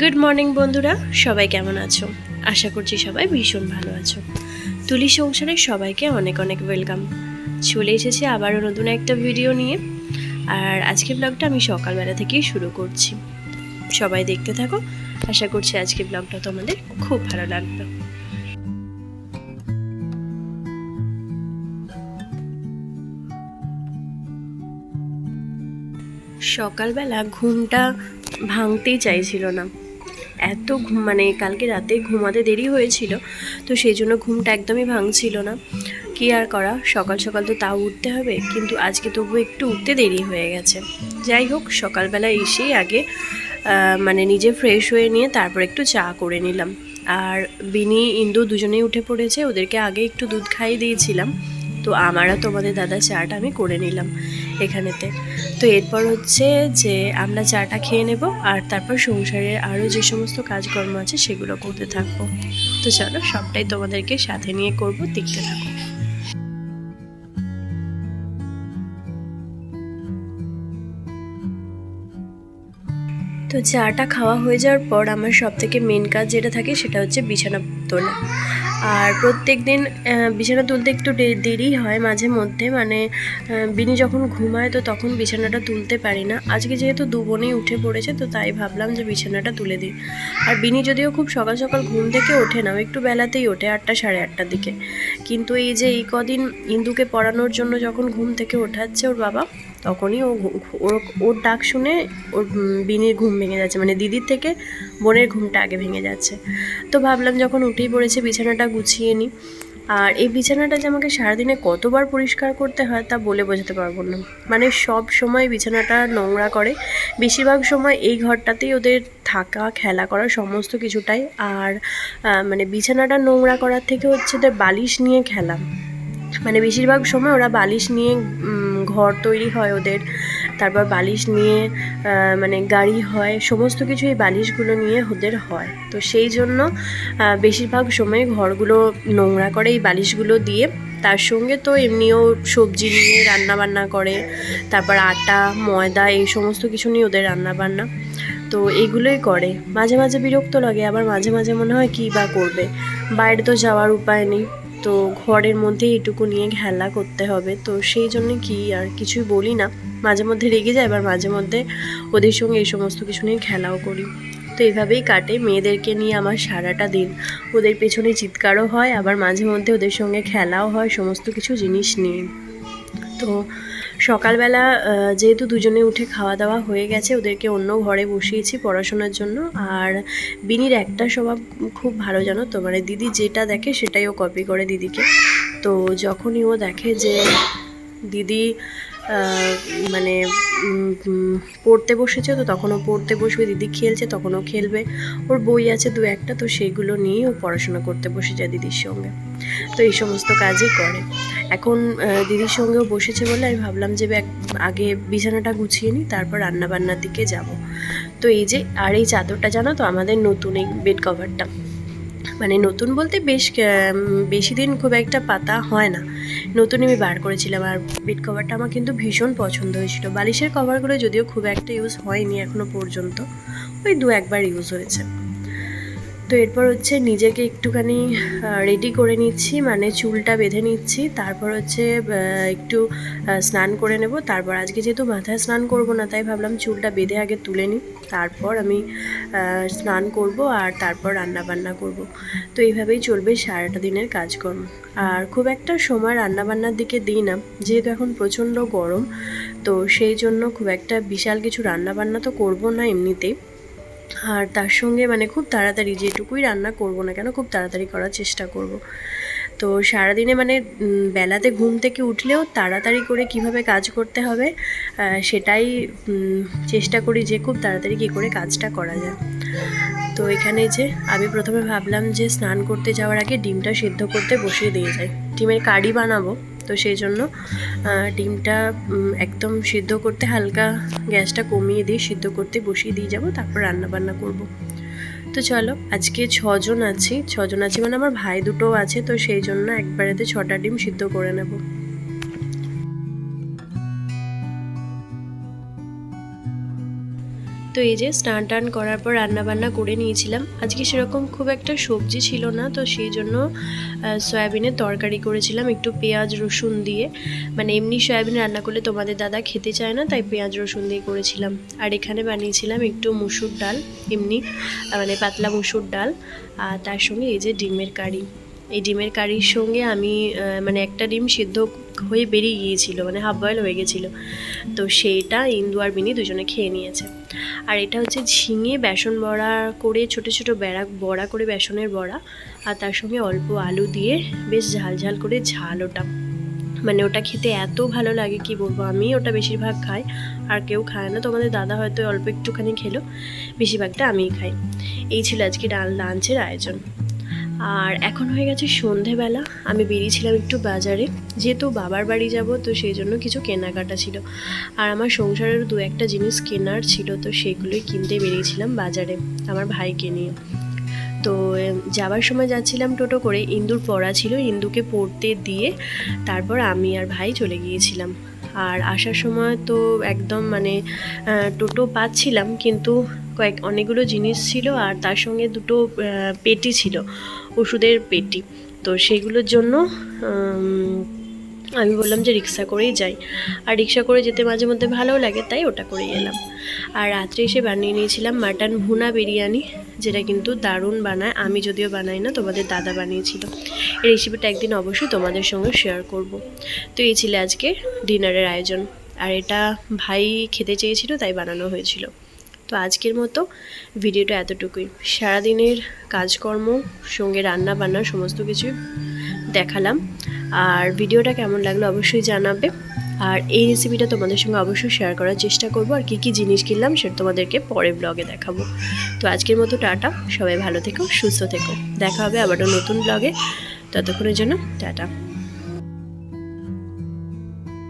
Good morning বন্ধুরা, সবাই কেমন আছো? আশা করছি সবাই ভীষণ ভালো আছো। তুলি সংসারে সবাইকে অনেক অনেক ওয়েলকাম। চলে এসেছি আবারও নতুন একটা ভিডিও নিয়ে। আর আজকের ব্লগটা আমি সকালবেলা থেকেই শুরু করছি। সবাই দেখতে থাকো, আশা করছি আজকের ব্লগটা তোমাদের খুব ভালো লাগবে। সকালবেলা ঘুমটা ভাঙতেই চাইছিল না, এত মানে কালকে রাতে ঘুমাতে দেরি হয়েছিল, তো সেই জন্য ঘুমটা একদমই ভাঙছিল না। কি আর করা, সকাল সকাল তো তাও উঠতে হবে, কিন্তু আজকে তবু একটু উঠতে দেরি হয়ে গেছে। যাই হোক, সকালবেলা এসেই আগে মানে নিজে ফ্রেশ হয়ে নিয়ে তারপর একটু চা করে নিলাম। আর বিনি ইন্দু দুজনেই উঠে পড়েছে, ওদেরকে আগে একটু দুধ খাইয়ে দিয়েছিলাম। তো আমারও তোমাদের দাদা চাটা আমি করে নিলাম এখানেতে। তো এরপর হচ্ছে যে আমরা চাটা খেয়ে নেব, আর তারপর সংসারের আরও যে সমস্ত কাজকর্ম আছে সেগুলো করতে থাকবো। তো চলো, সবটাই তোমাদেরকে সাথে নিয়ে করব, দেখতে থাকো। তো চাটা খাওয়া হয়ে যাওয়ার পর আমার সবথেকে মেন কাজ যেটা থাকে সেটা হচ্ছে বিছানা তোলা। আর প্রত্যেক দিন বিছানা তুলতে একটু দেরি হয় মাঝে মধ্যে, মানে বিনি যখন ঘুমায় তো তখন বিছানাটা তুলতে পারি না। আজকে যেহেতু দু বোনেই উঠে পড়েছে, তো তাই ভাবলাম যে বিছানাটা তুলে দিই। আর বিনি যদিও খুব সকাল সকাল ঘুম থেকে ওঠে না, একটু বেলাতেই ওঠে, 8টা সাড়ে 8টার দিকে। কিন্তু এই যে এই কদিন ইন্দুকে পড়ানোর জন্য যখন ঘুম থেকে ওঠাচ্ছে ওর বাবা, তখনই ওর ডাক শুনে ওর বিনির ঘুম ভেঙে যাচ্ছে, মানে দিদির থেকে বোনের ঘুমটা আগে ভেঙে যাচ্ছে। তো ভাবলাম যখন উঠেই পড়েছে বিছানাটা গুছিয়ে নিই। আর এই বিছানাটা যে আমাকে সারাদিনে কতবার পরিষ্কার করতে হয় তা বলে বোঝাতে পারবো না। মানে সব সময় বিছানাটা নোংরা করে, বেশিরভাগ সময় এই ঘরটাতেই ওদের থাকা, খেলা করা সমস্ত কিছুটাই। আর মানে বিছানাটা নোংরা করার থেকে হচ্ছে ওদের বালিশ নিয়ে খেলা, মানে বেশিরভাগ সময় ওরা বালিশ নিয়ে ঘর তৈরি হয় ওদের, তারপর বালিশ নিয়ে মানে গাড়ি হয়, সমস্ত কিছু এই বালিশগুলো নিয়ে ওদের হয়। তো সেই জন্য বেশিরভাগ সময় ঘরগুলো নোংরা করে এই বালিশগুলো দিয়ে। তার সঙ্গে তো এমনিও সবজি নিয়ে রান্না বান্না করে, তারপর আটা ময়দা এই সমস্ত কিছু নিয়ে ওদের রান্না বান্না। তো এইগুলোই করে। মাঝে মাঝে বিরক্ত লাগে, আবার মাঝে মাঝে মনে হয় কী বা করবে, বাইরে তো যাওয়ার উপায় নেই, তো ঘরের মধ্যে এটুকু নিয়ে খেলা করতে হবে। তো সেই জন্য কি আর কিছুই বলি না, মাঝে মধ্যে রেগে যায়, আবার মাঝে মধ্যে ওদের সঙ্গে এই সমস্ত কিছু নিয়ে খেলাও করি। তো এইভাবেই কাটে মেয়েদেরকে নিয়ে আমার সারাটা দিন। ওদের পেছনে চিৎকারও হয়, আবার মাঝে মধ্যে ওদের সঙ্গে খেলাও হয়, সমস্ত কিছু জিনিস নিয়ে। তো সকালবেলা যেহেতু দুজনে উঠে খাওয়া দাওয়া হয়ে গেছে, ওদেরকে অন্য ঘরে বসিয়েছি পড়াশোনার জন্য। আর বিনির একটা স্বভাব খুব ভালো, জানো তো, মানে দিদি যেটা দেখে সেটাই ও কপি করে দিদিকে। তো যখনই ও দেখে যে দিদি মানে পড়তে বসেছে, তো তখন ও পড়তে বসবে, দিদি খেলছে তখন ও খেলবে। ওর বই আছে দু একটা, তো সেইগুলো নিয়েই ও পড়াশোনা করতে বসে যায় দিদির সঙ্গে। তো এই সমস্ত কাজই করে। এখন দিদির সঙ্গেও বসেছে বলে আমি ভাবলাম যে আগে বিছানাটা গুছিয়ে নিই, তারপর রান্নাবান্নার দিকে যাব। তো এই যে, আর এই চাদরটা জানো তো আমাদের নতুন, এই বেড কভারটা, মানে নতুন বলতে বেশি দিন খুব একটা পাতা হয় না, নতুন আমি বার করেছিলাম। আর বেড কভারটা আমার কিন্তু ভীষণ পছন্দ হয়েছিল। বালিশের কভারগুলো যদিও খুব একটা ইউজ হয়নি এখনও পর্যন্ত, ওই দু একবার ইউজ হয়েছে। তো এরপর হচ্ছে নিজেকে একটুখানি রেডি করে নিচ্ছি, মানে চুলটা বেঁধে নিচ্ছি। তারপর হচ্ছে একটু স্নান করে নেব। তারপর আজকে যেহেতু মাথায় স্নান করব না, তাই ভাবলাম চুলটা বেঁধে আগে তুলে নিই, তারপর আমি স্নান করব, আর তারপর রান্না বান্না করব। তো এইভাবেই চলবে সারাটা দিনের কাজকর্ম। আর খুব একটা সময় রান্নাবান্নার দিকে দিই না, যেহেতু এখন প্রচণ্ড গরম, তো সেই জন্য খুব একটা বিশাল কিছু রান্নাবান্না তো করব না এমনিতেই। আর তার সঙ্গে মানে খুব তাড়াতাড়ি যেটুকুই রান্না করব না কেন, খুব তাড়াতাড়ি করার চেষ্টা করব। তো সারাদিনে মানে বেলাতে ঘুম থেকে উঠলেও তাড়াতাড়ি করে কিভাবে কাজ করতে হবে সেটাই চেষ্টা করি, যে খুব তাড়াতাড়ি কী করে কাজটা করা যায়। তো এখানে যে আমি প্রথমে ভাবলাম যে স্নান করতে যাওয়ার আগে ডিমটা সিদ্ধ করতে বসিয়ে দিয়ে যাই, ডিমের কারি বানাবো। তো সেই জন্য ডিমটা একদম সিদ্ধ করতে হালকা গ্যাসটা কমিয়ে দিয়ে সিদ্ধ করতে বসিয়ে দিয়ে যাব, তারপর রান্নাবান্না করব। তো চলো, আজকে ছজন আছি মানে আমার ভাই দুটোও আছে, তো সেই জন্য একবারেতে 6টা ডিম সিদ্ধ করে নেব। তো এই যে স্নান টান করার পর রান্নাবান্না করে নিয়েছিলাম। আজকে সেরকম খুব একটা সবজি ছিল না, তো সেই জন্য সয়াবিনের তরকারি করেছিলাম একটু পেঁয়াজ রসুন দিয়ে। মানে এমনি সয়াবিন রান্না করলে তোমাদের দাদা খেতে চায় না, তাই পেঁয়াজ রসুন দিয়ে করেছিলাম। আর এখানে বানিয়েছিলাম একটু মুসুর ডাল, এমনি মানে পাতলা মুসুর ডাল। আর তার সঙ্গে এই যে ডিমের কারি। এই ডিমের কারির সঙ্গে আমি মানে একটা ডিম সিদ্ধ হয়ে বেরিয়ে গিয়েছিল, মানে হাফ বয়েল হয়ে গেছিলো, তো সেইটা ইন্দু আর বিনি দুজনে খেয়ে নিয়েছে। আর এটা হচ্ছে ঝিঙে বেসন বড়া করে, ছোটো ছোটো বড়া করে বেসনের বড়া, আর তার সঙ্গে অল্প আলু দিয়ে বেশ ঝাল ঝাল করে ঝাল ওটা, মানে ওটা খেতে এত ভালো লাগে কি বলবো। আমি ওটা বেশিরভাগ খাই, আর কেউ খায় না। তোমাদের দাদা হয়তো অল্প একটুখানি খেলো, বেশিরভাগটা আমিই খাই। এই ছিল আজকে লাঞ্চের আয়োজন। আর এখন হয়ে গেছে সন্ধেবেলা। আমি বেরিয়েছিলাম একটু বাজারে, যেহেতু বাবার বাড়ি যাব, তো সেই জন্য কিছু কেনাকাটা ছিল। আর আমার সংসারের দু একটা জিনিস কেনার ছিল, তো সেগুলোই কিনতে বেরিয়েছিলাম বাজারে আমার ভাইকে নিয়ে। তো যাবার সময় যাচ্ছিলাম টোটো করে, ইন্দুর পড়া ছিল, ইন্দুকে পড়তে দিয়ে তারপর আমি আর ভাই চলে গিয়েছিলাম। আর আসার সময় তো একদম মানে টোটো পাচ্ছিলাম, কিন্তু অনেকগুলো জিনিস ছিল, আর তার সঙ্গে দুটো পেটি ছিল, ওষুধের পেটি। তো সেগুলোর জন্য আমি বললাম যে রিক্সা করেই যাই, আর রিক্সা করে যেতে মাঝে মধ্যে ভালোও লাগে, তাই ওটা করেই এলাম। আর রাত্রে এসে বানিয়ে নিয়েছিলাম মাটন ভুনা বিরিয়ানি, যেটা কিন্তু দারুণ বানায়। আমি যদিও বানাই না, তোমাদের দাদা বানিয়েছিল। এই রেসিপিটা একদিন অবশ্যই তোমাদের সঙ্গে শেয়ার করব। তো এই ছিল আজকে ডিনারের আয়োজন, আর এটা ভাই খেতে চেয়েছিল তাই বানানো হয়েছিল। তো আজকের মতো ভিডিওটা এতটুকুই। সারাদিনের কাজকর্ম সঙ্গে রান্না বান্না সমস্ত কিছুই দেখালাম। আর ভিডিওটা কেমন লাগলো অবশ্যই জানাবে। আর এই রেসিপিটা তোমাদের সঙ্গে অবশ্যই শেয়ার করার চেষ্টা করব। আর কী জিনিস কিনলাম সেটা তোমাদেরকে পরে ব্লগে দেখাবো। তো আজকের মতো টাটা, সবাই ভালো থেকো, সুস্থ থেকো। দেখা হবে আবারও নতুন ব্লগে। ততক্ষণের জন্য টাটা।